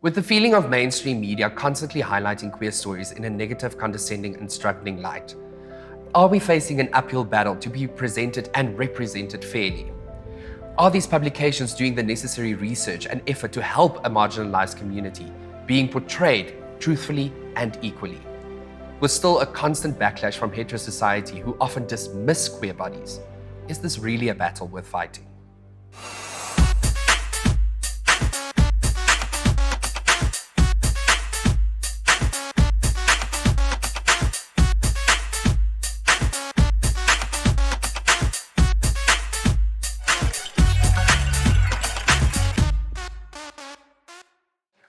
With the feeling of mainstream media constantly highlighting queer stories in a negative, condescending, and struggling light, are we facing an uphill battle to be presented and represented fairly? Are these publications doing the necessary research and effort to help a marginalized community being portrayed truthfully and equally? With still a constant backlash from hetero society who often dismiss queer bodies, is this really a battle worth fighting?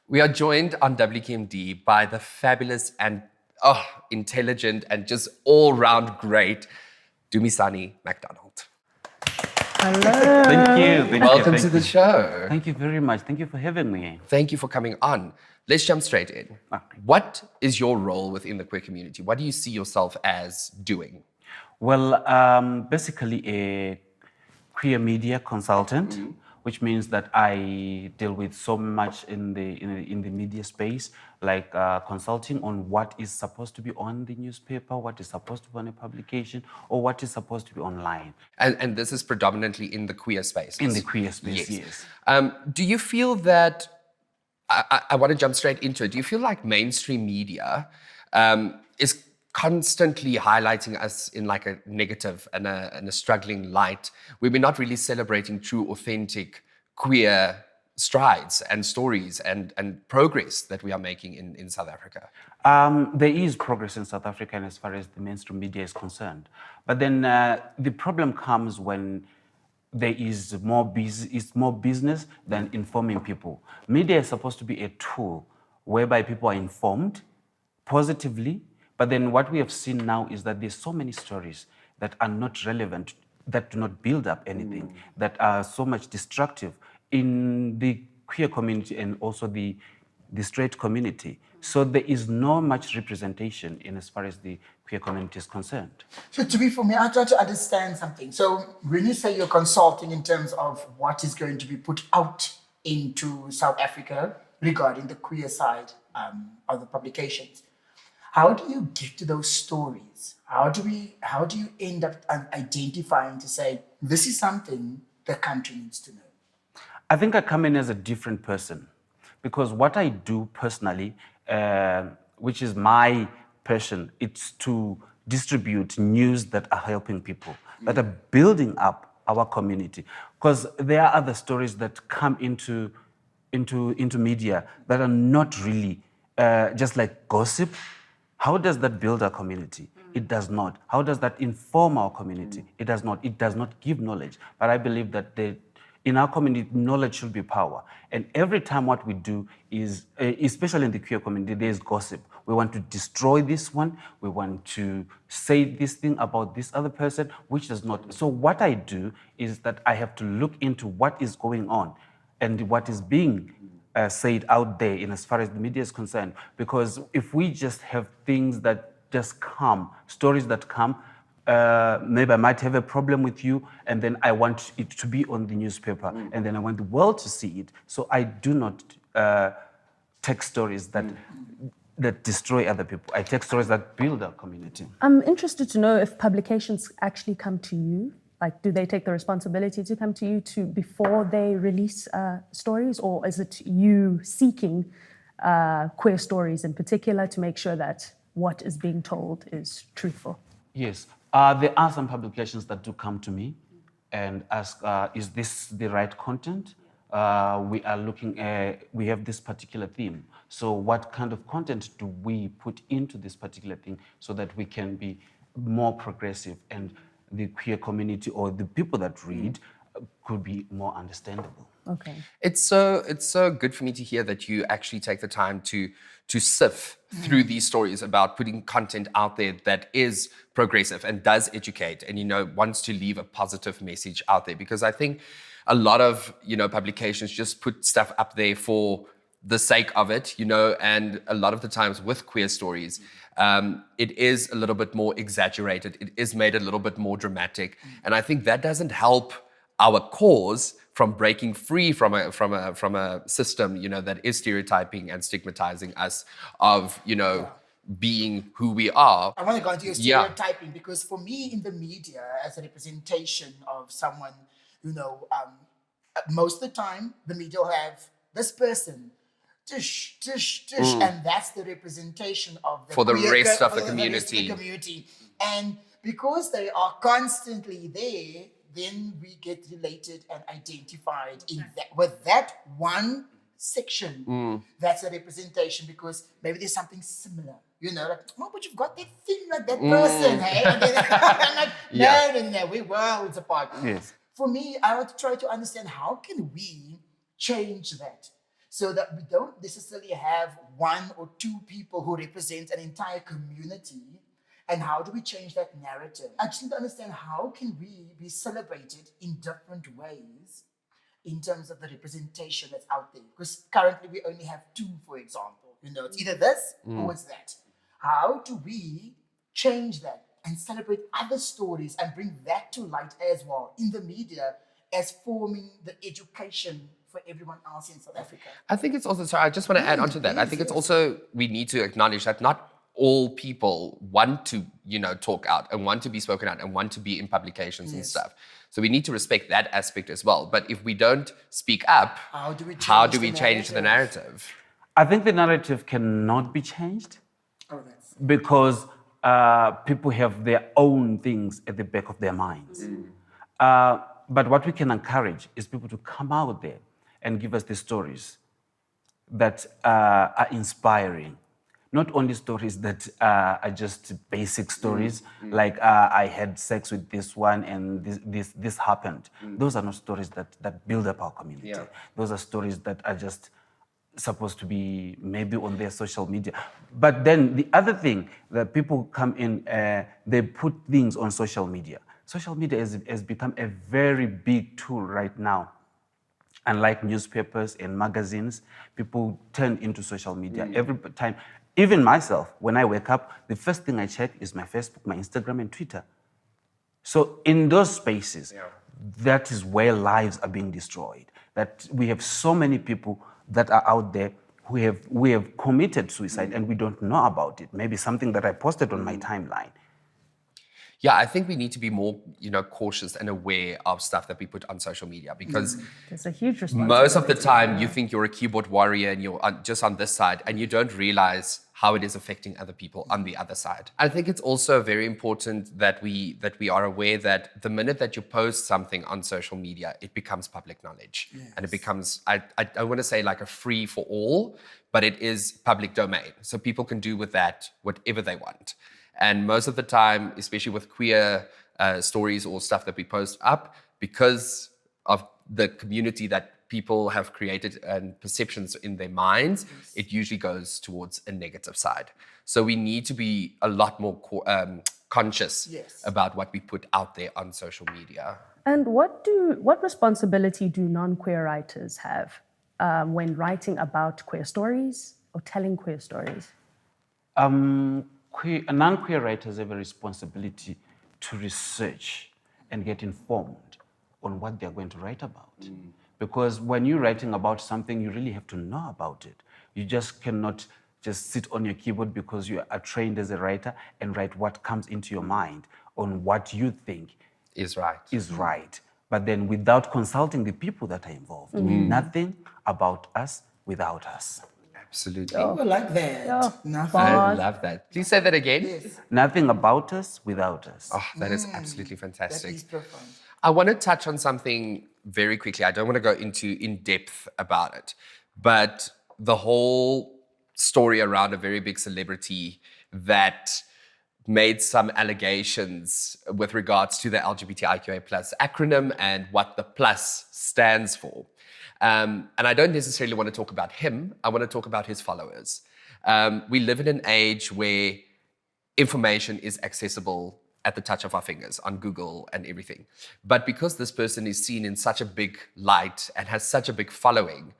We are joined on WQMD by the fabulous and intelligent and just all-round great Dumisani Macdonald. Hello. Thank you. Welcome to the show. Thank you very much. Thank you for having me. Thank you for coming on. Let's jump straight in. Okay. What is your role within the queer community? What do you see yourself as doing? Well, basically a queer media consultant, which means that I deal with so much in the media space, like consulting on what is supposed to be on the newspaper, what is supposed to be on a publication, or what is supposed to be online. And this is predominantly in the queer space. In the queer space, yes. Do you feel that, I want to jump straight into it, do you feel like mainstream media is constantly highlighting us in like a negative and a struggling light, where we're not really celebrating true, authentic, queer strides and stories and progress that we are making in South Africa? There is progress in South Africa as far as the mainstream media is concerned. But then the problem comes when there is more business than informing people. Media is supposed to be a tool whereby people are informed positively. But then what we have seen now is that there's so many stories that are not relevant, that do not build up anything, that are so much destructive in the queer community and also the straight community. So there is no much representation in as far as the queer community is concerned. So to be for me, I try to understand something. So when you say you're consulting in terms of what is going to be put out into South Africa regarding the queer side of the publications, how do you get to those stories? How do you end up identifying to say, this is something the country needs to know? I think I come in as a different person, because what I do personally, which is my passion, it's to distribute news that are helping people, that are building up our community. Because there are other stories that come into media that are not really just like gossip. How does that build our community? It does not. How does that inform our community? It does not. It does not give knowledge. But I believe that in our community, knowledge should be power. And every time what we do is, especially in the queer community, there's gossip. We want to destroy this one. We want to say this thing about this other person, which does not. So what I do is that I have to look into what is going on and what is being said out there in as far as the media is concerned. Because if we just have things that just come, stories that come, maybe I might have a problem with you, and then I want it to be on the newspaper, and then I want the world to see it. So I do not take stories that destroy other people. I take stories that build our community. I'm interested to know if publications actually come to you. Like, do they take the responsibility to come to you before they release stories, or is it you seeking queer stories in particular to make sure that what is being told is truthful? Yes, there are some publications that do come to me and ask, is this the right content? We are looking at, we have this particular theme. So what kind of content do we put into this particular thing so that we can be more progressive and the queer community or the people that read could be more understandable? Okay. It's so good for me to hear that you actually take the time to sift through these stories about putting content out there that is progressive and does educate and, wants to leave a positive message out there. Because I think a lot of, publications just put stuff up there for the sake of it, and a lot of the times with queer stories, it is a little bit more exaggerated. It is made a little bit more dramatic. And I think that doesn't help our cause from breaking free from a system, that is stereotyping and stigmatizing us of, being who we are. I want to go into your Yeah. stereotyping because for me in the media, as a representation of someone, most of the time the media will have this person, tush, tush, tush, and that's the representation of the For the queer rest of the rest of community. the community. And because they are constantly there, then we get related and identified in that with that one section. That's a representation because maybe there's something similar. Like, oh, but you've got that thing like that person, hey? And then I'm like, no, we're worlds apart. Yes. For me, I want to try to understand how can we change that so that we don't necessarily have one or two people who represent an entire community. And how do we change that narrative? I just need to understand how can we be celebrated in different ways in terms of the representation that's out there. Because currently we only have two, for example. It's either this or it's that. How do we change that and celebrate other stories and bring that to light as well in the media as forming the education for everyone else in South Africa? I think it's also, sorry, I just want to add on to that. I think it's also, we need to acknowledge that not all people want to, talk out and want to be spoken out and want to be in publications and stuff. So we need to respect that aspect as well. But if we don't speak up, how do we change the narrative? I think the narrative cannot be changed because people have their own things at the back of their minds. But what we can encourage is people to come out there and give us the stories that are inspiring. Not only stories that are just basic stories, like I had sex with this one and this happened. Those are not stories that build up our community. Yeah. Those are stories that are just supposed to be maybe on their social media. But then the other thing that people come in, they put things on social media. Social media has become a very big tool right now. Unlike newspapers and magazines, people turn into social media every time. Even myself, when I wake up, the first thing I check is my Facebook, my Instagram, and Twitter. So in those spaces, that is where lives are being destroyed. That we have so many people that are out there who have committed suicide and we don't know about it. Maybe something that I posted on my timeline. Yeah, I think we need to be more, cautious and aware of stuff that we put on social media because There's a huge responsibility. most of the time you think you're a keyboard warrior and you're just on this side and you don't realize how it is affecting other people on the other side. I think it's also very important that we are aware that the minute that you post something on social media, it becomes public knowledge. Yes. And it becomes, I want to say like a free for all, but it is public domain. So people can do with that whatever they want. And most of the time, especially with queer stories or stuff that we post up, because of the community that people have created and perceptions in their minds, it usually goes towards a negative side. So we need to be a lot more conscious about what we put out there on social media. And what responsibility do non-queer writers have when writing about queer stories or telling queer stories? Non-queer writers have a responsibility to research and get informed on what they're going to write about. Because when you're writing about something, you really have to know about it. You just cannot just sit on your keyboard because you are trained as a writer and write what comes into your mind on what you think is right. But then without consulting the people that are involved, nothing about us without us. Absolutely. I like that. Nothing. I love that. Please say that again. Yes. Nothing about us without us. Oh, that is absolutely That fantastic. is profound. I want to touch on something very quickly. I don't want to go into in depth about it, but the whole story around a very big celebrity that made some allegations with regards to the LGBTIQA plus acronym and what the plus stands for. And I don't necessarily want to talk about him. I want to talk about his followers. We live in an age where information is accessible at the touch of our fingers on Google and everything. But because this person is seen in such a big light and has such a big following,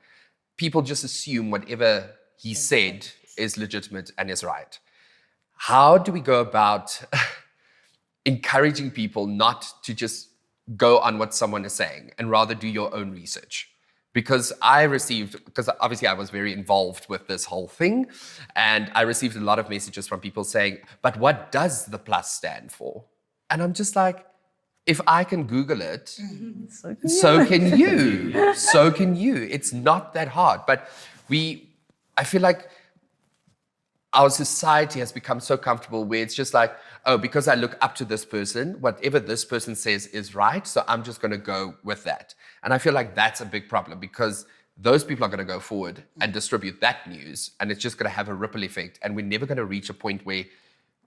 people just assume whatever he said is legitimate and is right. How do we go about encouraging people not to just go on what someone is saying and rather do your own research. Because obviously I was very involved with this whole thing, and I received a lot of messages from people saying, but what does the plus stand for? And I'm just like, if I can Google it, so can you. So can you. It's not that hard. But I feel like our society has become so comfortable where it's just like, oh, because I look up to this person, whatever this person says is right, so I'm just going to go with that. And I feel like that's a big problem, because those people are going to go forward and distribute that news, and it's just going to have a ripple effect, and we're never going to reach a point where,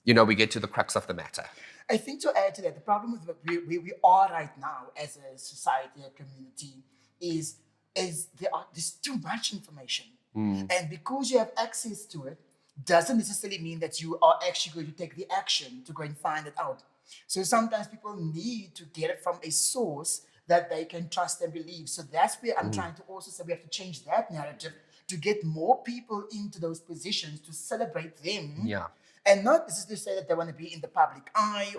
we get to the crux of the matter. I think to add to that, the problem with where we are right now as a society, a community, is there's too much information. And because you have access to it, doesn't necessarily mean that you are actually going to take the action to go and find it out. So sometimes people need to get it from a source that they can trust and believe. So that's where I'm trying to also say we have to change that narrative to get more people into those positions, to celebrate them. Yeah. And not this is to say that they want to be in the public eye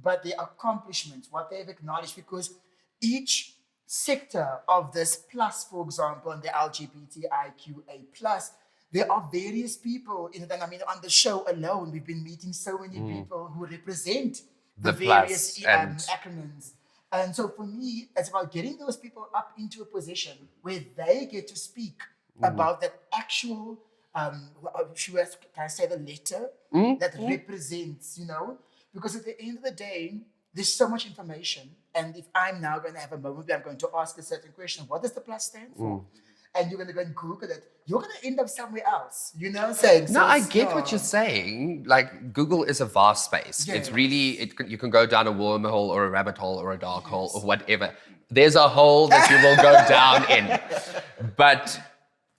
but their accomplishments, what they've acknowledged, because each sector of this plus, for example, in the LGBTIQA plus, there are various people in it. And I mean, on the show alone, we've been meeting so many people who represent the various acronyms. And so for me, it's about getting those people up into a position where they get to speak about that actual, can I say the letter that represents, because at the end of the day, there's so much information. And if I'm now going to have a moment where I'm going to ask a certain question, what does the plus stand for? And you're going to go and Google it, you're going to end up somewhere else. You know what I'm saying? No, I get what you're saying. Like, Google is a vast space. Yes. It's really, you can go down a wormhole or a rabbit hole or a dark hole or whatever. There's a hole that you will go down in. But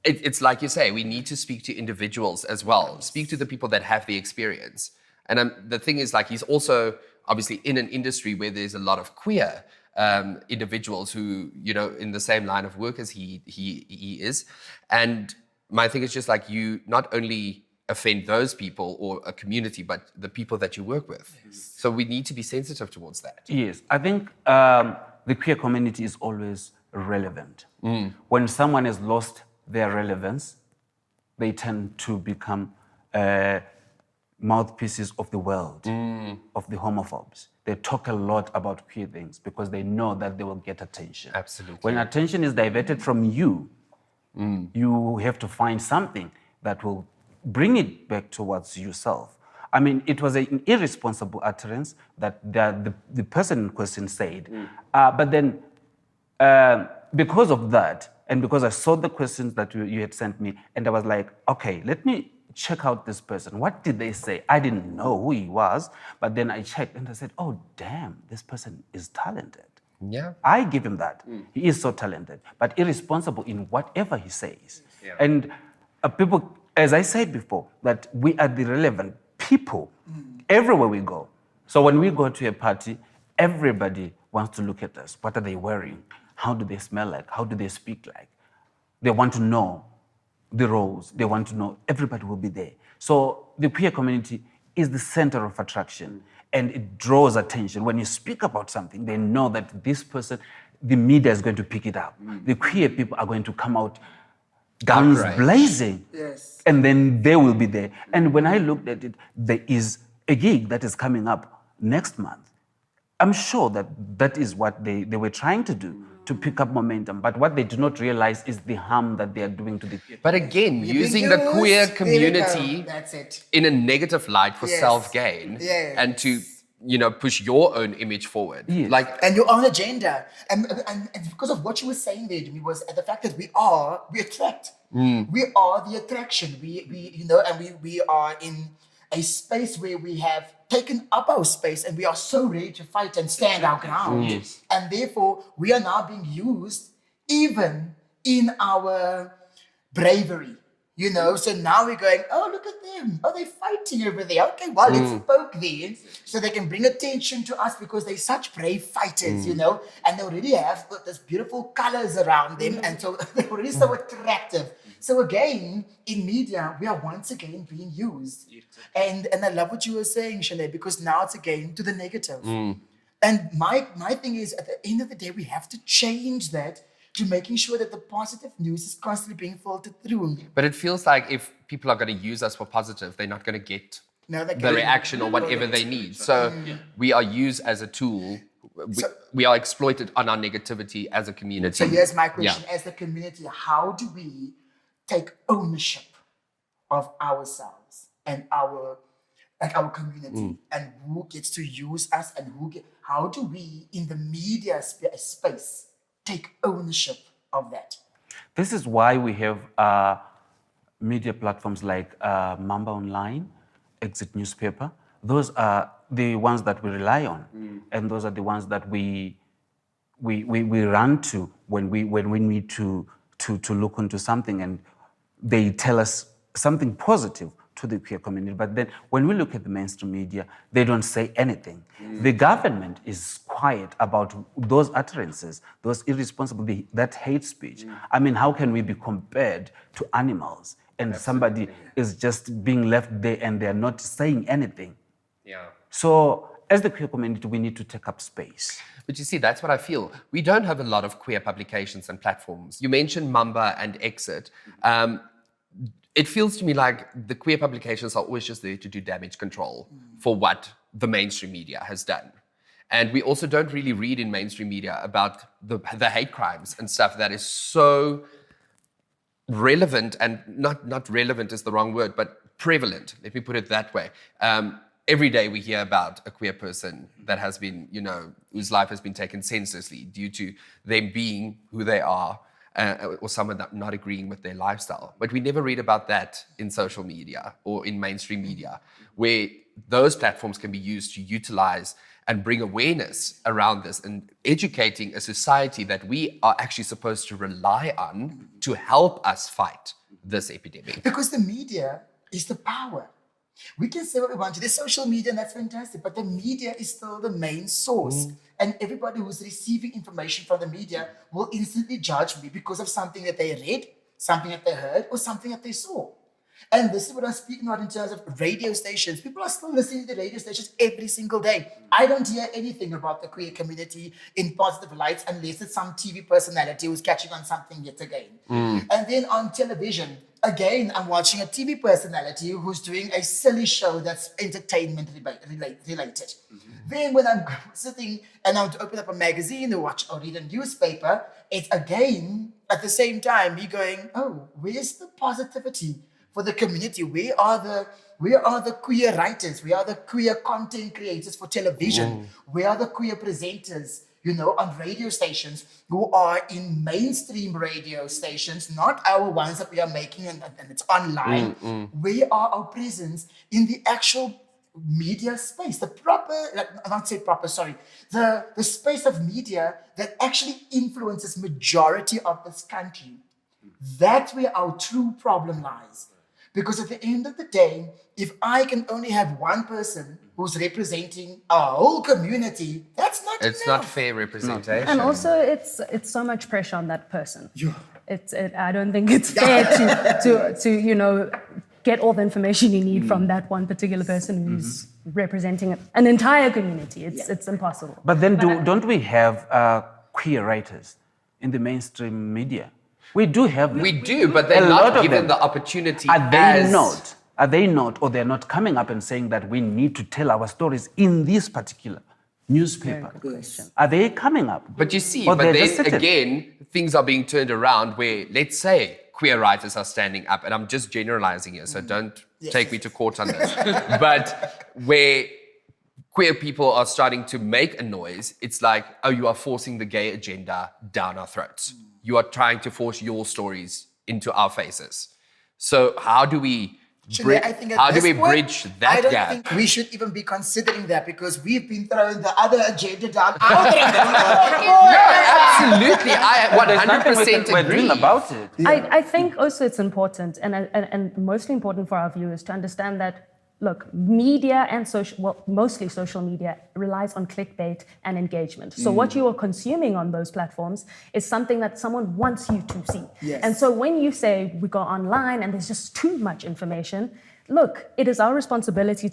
it's like you say, we need to speak to individuals as well. Speak to the people that have the experience. And the thing is, like, he's also obviously in an industry where there's a lot of queer individuals who, in the same line of work as he is. And my thing is just like, you not only offend those people or a community, but the people that you work with. Yes. So we need to be sensitive towards that. Yes, I think the queer community is always relevant. When someone has lost their relevance, they tend to become mouthpieces of the world, of the homophobes. They talk a lot about queer things because they know that they will get attention. Absolutely. When attention is diverted from you, you have to find something that will bring it back towards yourself. I mean, it was an irresponsible utterance that the person in question said. But then, because of that, and because I saw the questions that you had sent me, and I was like, okay, let me check out this person. What did they say? I didn't know who he was, but then I checked and I said, oh, damn, this person is talented. Yeah. I give him that. He is so talented, but irresponsible in whatever he says. Yeah. And people, as I said before, that we are the relevant people everywhere we go. So when we go to a party, everybody wants to look at us. What are they wearing? How do they smell like? How do they speak like? They want to know the roles. They want to know everybody will be there. So the queer community is the center of attraction, and it draws attention. When you speak about something, they know that this person, the media is going to pick it up. The queer people are going to come out guns blazing. Yes. And then they will be there. And when I looked at it, there is a gig that is coming up next month. I'm sure that is what they were trying to do, to pick up momentum. But what they do not realize is the harm that they are doing to the people. But again, using the queer community in a negative light for self-gain and to, push your own image forward. Yes. And your own agenda. And because of what you were saying there, Dumi, was the fact that we attract. We are the attraction. We are in a space where we have taken up our space and we are so ready to fight and stand our ground. Yes. And therefore, we are now being used even in our bravery. So now we're going, oh, look at them. Oh, they're fighting over there. Okay, well, let's poke there so they can bring attention to us because they're such brave fighters, and they already have this beautiful colors around them. And so they're already so attractive. So again, in media, we are once again being used. And I love what you were saying, Shenay, because now it's again to the negative. And my thing is, at the end of the day, we have to change that to making sure that the positive news is constantly being filtered through. But it feels like if people are going to use us for positive, they're not going to get the reaction or whatever they need. So we are used as a tool. We are exploited on our negativity as a community. So here's my question. As the community, how do we take ownership of ourselves and our community, and who gets to use us, and how do we in the media space take ownership of that? This is why we have media platforms like Mamba Online, Exit Newspaper. Those are the ones that we rely on, and those are the ones that we run to when we need to look into something, and they tell us something positive to the queer community. But then when we look at the mainstream media, they don't say anything. The government is quiet about those utterances, those irresponsible, that hate speech. I mean, how can we be compared to animals? And somebody is just being left there and they're not saying anything. Yeah. So as the queer community, we need to take up space. But you see, that's what I feel. We don't have a lot of queer publications and platforms. You mentioned Mamba and Exit. It feels to me like the queer publications are always just there to do damage control for what the mainstream media has done. And we also don't really read in mainstream media about the hate crimes and stuff that is so relevant, and not relevant is the wrong word, but prevalent. Let me put it that way. Every day we hear about a queer person that has been, whose life has been taken senselessly due to them being who they are, or someone not agreeing with their lifestyle. But we never read about that in social media or in mainstream media, where those platforms can be used to utilize and bring awareness around this and educating a society that we are actually supposed to rely on to help us fight this epidemic. Because the media is the power. We can say what we want to. There's social media, and that's fantastic, but the media is still the main source. And everybody who's receiving information from the media will instantly judge me because of something that they read, something that they heard, or something that they saw. And this is what I'm speaking about in terms of radio stations. People are still listening to the radio stations every single day. I don't hear anything about the queer community in positive lights unless it's some TV personality who's catching on something yet again. And then on television, again, I'm watching a TV personality who's doing a silly show that's entertainment related. Then when I'm sitting and I'm to open up a magazine or read a newspaper, it's again, at the same time, me going, oh, where's the positivity for the community? Where are the queer writers? Where are the queer content creators for television? Where are the queer presenters, on radio stations who are in mainstream radio stations, not our ones that we are making and it's online? Where are our presence in the actual media space? The space of media that actually influences majority of this country. That's where our true problem lies. Because at the end of the day, if I can only have one person who's representing a whole community, that's not It's enough. not fair representation. And also, it's so much pressure on that person. I don't think it's fair to get all the information you need from that one particular person who's representing an entire community. It's impossible. But then don't we have queer writers in the mainstream media? We do have them. We do, but they're not given the opportunity. Are they not, or they're not coming up and saying that we need to tell our stories in this particular newspaper? Very good question. Are they coming up? But you see, Or but they're then just sitting? again, things are being turned around where, let's say, queer writers are standing up, and I'm just generalizing here, so don't take me to court on this, but where queer people are starting to make a noise, it's like, oh, you are forcing the gay agenda down our throats. You are trying to force your stories into our faces. So how do we bridge that I don't gap? think we should even be considering that, because we've been throwing the other agenda down our Absolutely, I 100% we're doing agree. about it. I think also it's important and mostly important for our viewers to understand that, look, media and mostly social media relies on clickbait and engagement. So what you are consuming on those platforms is something that someone wants you to see. Yes. And so when you say we go online and there's just too much information, look, it is our responsibility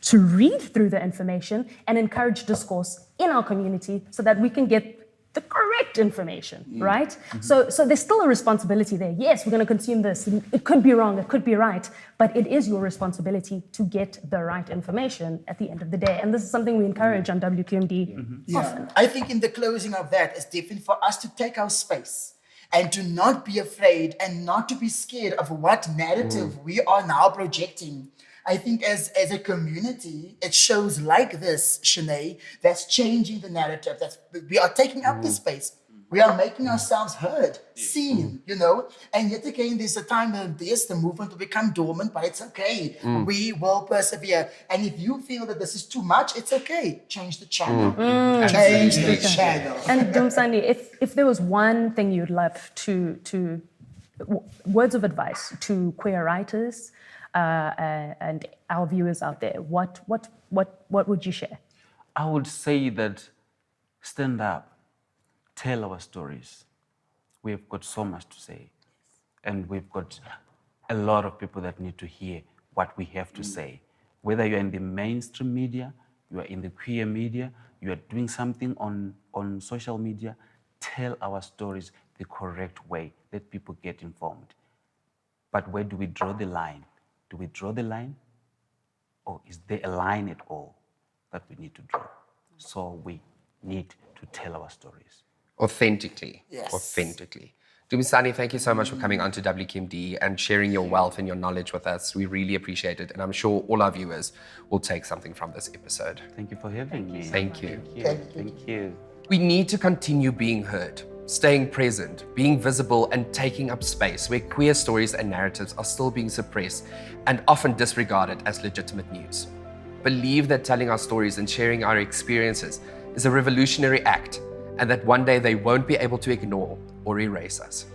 to read through the information and encourage discourse in our community so that we can get the correct information, right? So there's still a responsibility there. Yes, we're going to consume this. It could be wrong, it could be right, but it is your responsibility to get the right information at the end of the day. And this is something we encourage on WQMD often. I think in the closing of that, it's definitely for us to take our space and to not be afraid and not to be scared of what narrative we are now projecting. I think as a community, it shows like this, Shenay, that's changing the narrative. We are taking up the space. We are making ourselves heard, seen, And yet again, there's a time when the movement will become dormant, but it's okay. We will persevere. And if you feel that this is too much, it's okay. Change the channel. Change the channel. And Dumisani, if there was one thing you'd love to words of advice to queer writers, and our viewers out there, what would you share? I would say that stand up, tell our stories. We've got so much to say, and we've got a lot of people that need to hear what we have to say. Whether you're in the mainstream media, you are in the queer media, you are doing something on social media, tell our stories the correct way. Let people get informed. But where do we draw the line? Do we draw the line? Or is there a line at all that we need to draw? So we need to tell our stories. Authentically. Yes. Authentically. Dumisani, thank you so much for coming on to WQMD and sharing your wealth and your knowledge with us. We really appreciate it. And I'm sure all our viewers will take something from this episode. Thank you for having me. Thank you. Thank you. We need to continue being heard, staying present, being visible, and taking up space where queer stories and narratives are still being suppressed and often disregarded as legitimate news. Believe that telling our stories and sharing our experiences is a revolutionary act, and that one day they won't be able to ignore or erase us.